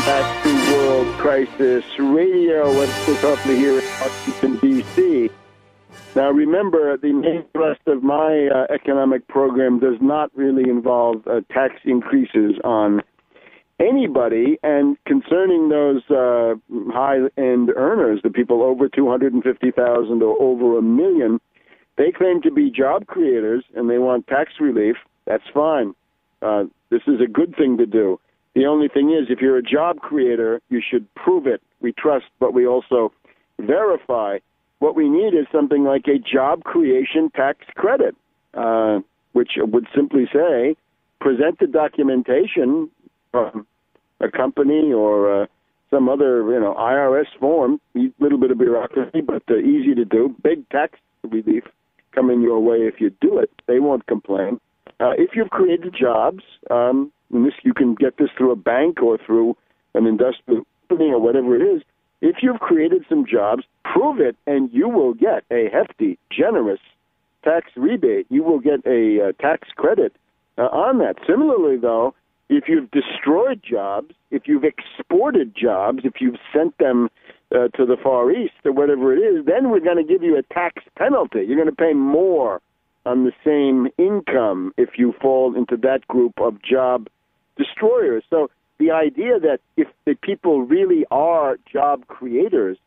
back to World Crisis Radio. Webster Tarpley here in Washington, D.C. Now, remember, the main thrust of my economic program does not really involve tax increases on anybody. And concerning those high-end earners, the people over $250,000 or over $1 million, they claim to be job creators and they want tax relief. That's fine. This is a good thing to do. The only thing is, if you're a job creator, you should prove it. We trust, but we also verify. What we need is something like a job creation tax credit, which would simply say, present the documentation from a company or some other, IRS form, a little bit of bureaucracy, but easy to do, big tax relief coming your way if you do it. They won't complain. If you've created jobs, you can get this through a bank or through an industrial company or whatever it is. If you've created some jobs, prove it, and you will get a hefty, generous tax rebate. You will get a tax credit on that. Similarly, though, if you've destroyed jobs, if you've exported jobs, if you've sent them to the Far East or whatever it is, then we're going to give you a tax penalty. You're going to pay more on the same income if you fall into that group of job destroyers. So the idea that if the people really are job creators,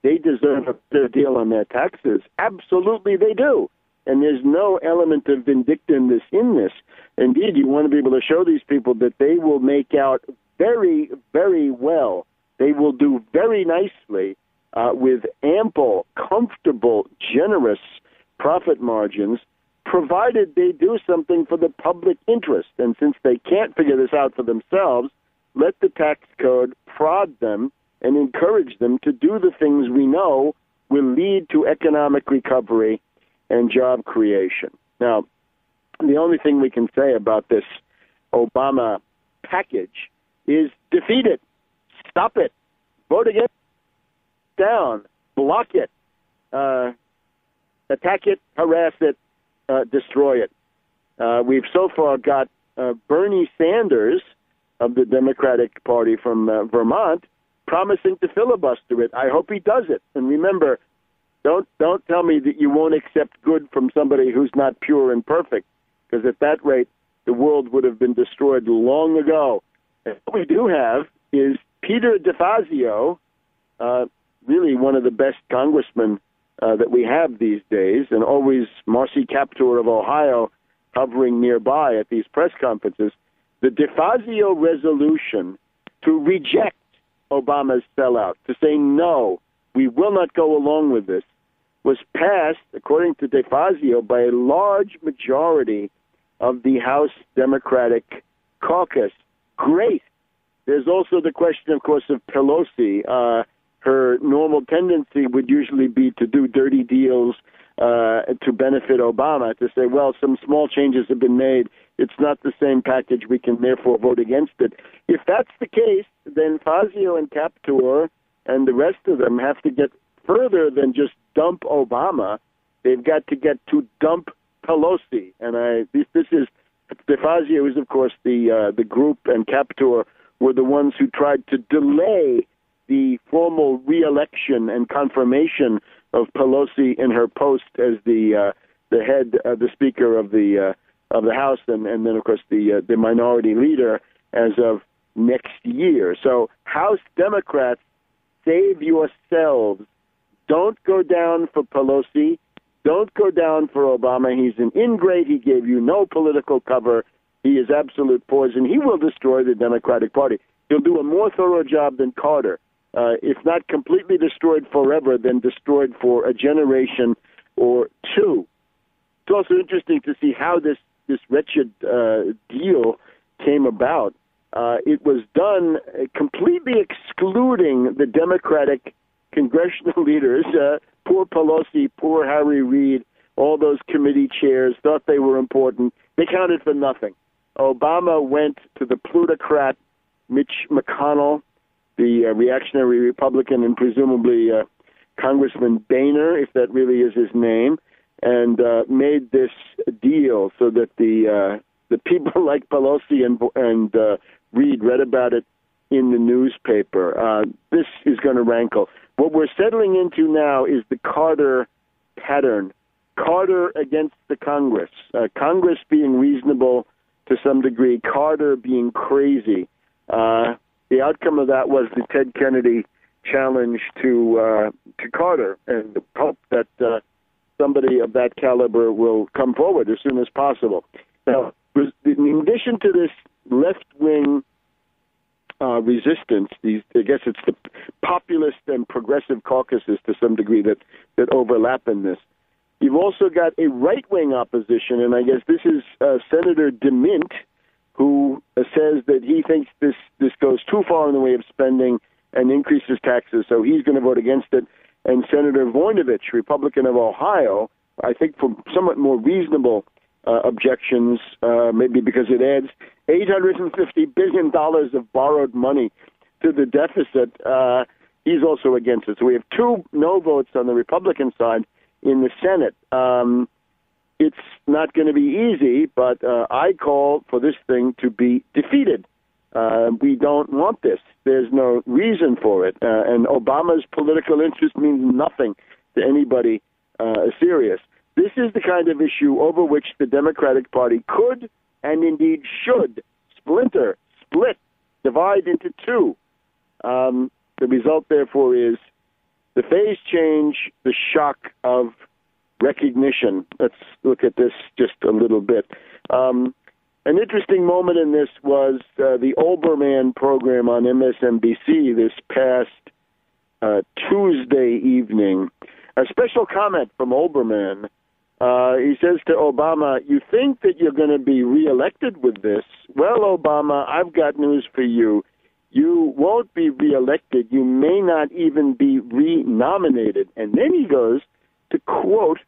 they deserve a better deal on their taxes, absolutely they do. And there's no element of vindictiveness in this. Indeed, you want to be able to show these people that they will make out very, very well. They will do very nicely with ample, comfortable, generous profit margins, provided they do something for the public interest. And since they can't figure this out for themselves, let the tax code prod them and encourage them to do the things we know will lead to economic recovery and job creation. Now, the only thing we can say about this Obama package is defeat it, stop it, vote against it, down, block it, attack it, harass it, destroy it. We've so far got Bernie Sanders of the Democratic Party from Vermont promising to filibuster it. I hope he does it. And remember, don't tell me that you won't accept good from somebody who's not pure and perfect, because at that rate, the world would have been destroyed long ago. And what we do have is Peter DeFazio, really one of the best congressmen that we have these days, and always Marcy Kaptur of Ohio hovering nearby at these press conferences. The DeFazio resolution to reject Obama's sellout, to say no, we will not go along with this, was passed, according to DeFazio, by a large majority of the House Democratic caucus. Great. There's also the question, of course, of Pelosi. Her normal tendency would usually be to do dirty deals to benefit Obama, to say, well, some small changes have been made. It's not the same package. We can therefore vote against it. If that's the case, then Fazio and Kaptur and the rest of them have to get further than just dump Obama. They've got to get to dump Pelosi. And this is DeFazio is, of course, the group, and Kaptur were the ones who tried to delay the formal re-election and confirmation of Pelosi in her post as the Speaker of the House, and then, of course, the minority leader as of next year. So, House Democrats, save yourselves. Don't go down for Pelosi. Don't go down for Obama. He's an ingrate. He gave you no political cover. He is absolute poison. He will destroy the Democratic Party. He'll do a more thorough job than Carter. If not completely destroyed forever, then destroyed for a generation or two. It's also interesting to see how this wretched deal came about. It was done completely excluding the Democratic congressional leaders. Poor Pelosi, poor Harry Reid, all those committee chairs thought they were important. They counted for nothing. Obama went to the plutocrat Mitch McConnell, the reactionary Republican, and presumably Congressman Boehner, if that really is his name, and made this deal so that the people like Pelosi and Reid read about it in the newspaper. This is going to rankle. What we're settling into now is the Carter pattern. Carter against the Congress. Congress being reasonable to some degree, Carter being crazy. The outcome of that was the Ted Kennedy challenge to Carter, and hope that somebody of that caliber will come forward as soon as possible. Now, in addition to this left-wing resistance, I guess it's the populist and progressive caucuses to some degree that overlap in this. You've also got a right-wing opposition, and I guess this is Senator DeMint, who says that he thinks this goes too far in the way of spending and increases taxes, so he's going to vote against it. And Senator Voinovich, Republican of Ohio, I think for somewhat more reasonable objections, maybe because it adds $850 billion of borrowed money to the deficit, he's also against it. So we have two no votes on the Republican side in the Senate. It's not going to be easy, but I call for this thing to be defeated. We don't want this. There's no reason for it. And Obama's political interest means nothing to anybody serious. This is the kind of issue over which the Democratic Party could and indeed should split, divide into two. The result, therefore, is the phase change, the shock of recognition. Let's look at this just a little bit. An interesting moment in this was the Olbermann program on MSNBC this past Tuesday evening. A special comment from Olbermann. He says to Obama, "You think that you're going to be reelected with this? Well, Obama, I've got news for you. You won't be reelected. You may not even be renominated." And then he goes to quote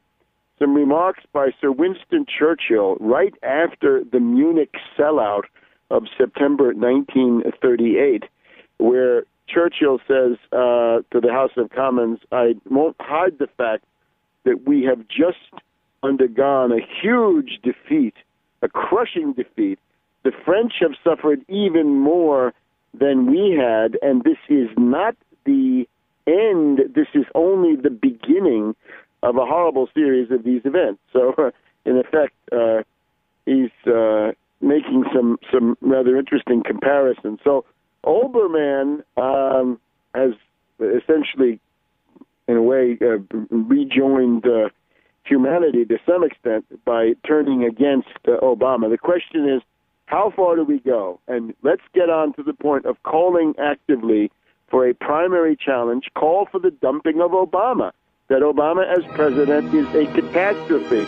some remarks by Sir Winston Churchill right after the Munich sellout of September 1938, where Churchill says to the House of Commons, "I won't hide the fact that we have just undergone a huge defeat, a crushing defeat. The French have suffered even more than we had, and this is not the end. This is only the beginning of a horrible series of these events." So, in effect, he's making some rather interesting comparisons. So, Olbermann has essentially, in a way, rejoined humanity to some extent by turning against Obama. The question is, how far do we go? And let's get on to the point of calling actively for a primary challenge, call for the dumping of Obama, that Obama as president is a catastrophe.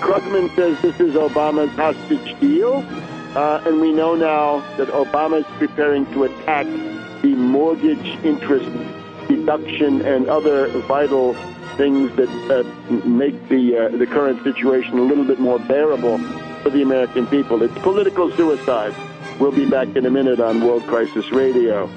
Krugman says this is Obama's hostage deal, and we know now that Obama is preparing to attack the mortgage interest deduction and other vital things that make the current situation a little bit more bearable for the American people. It's political suicide. We'll be back in a minute on World Crisis Radio.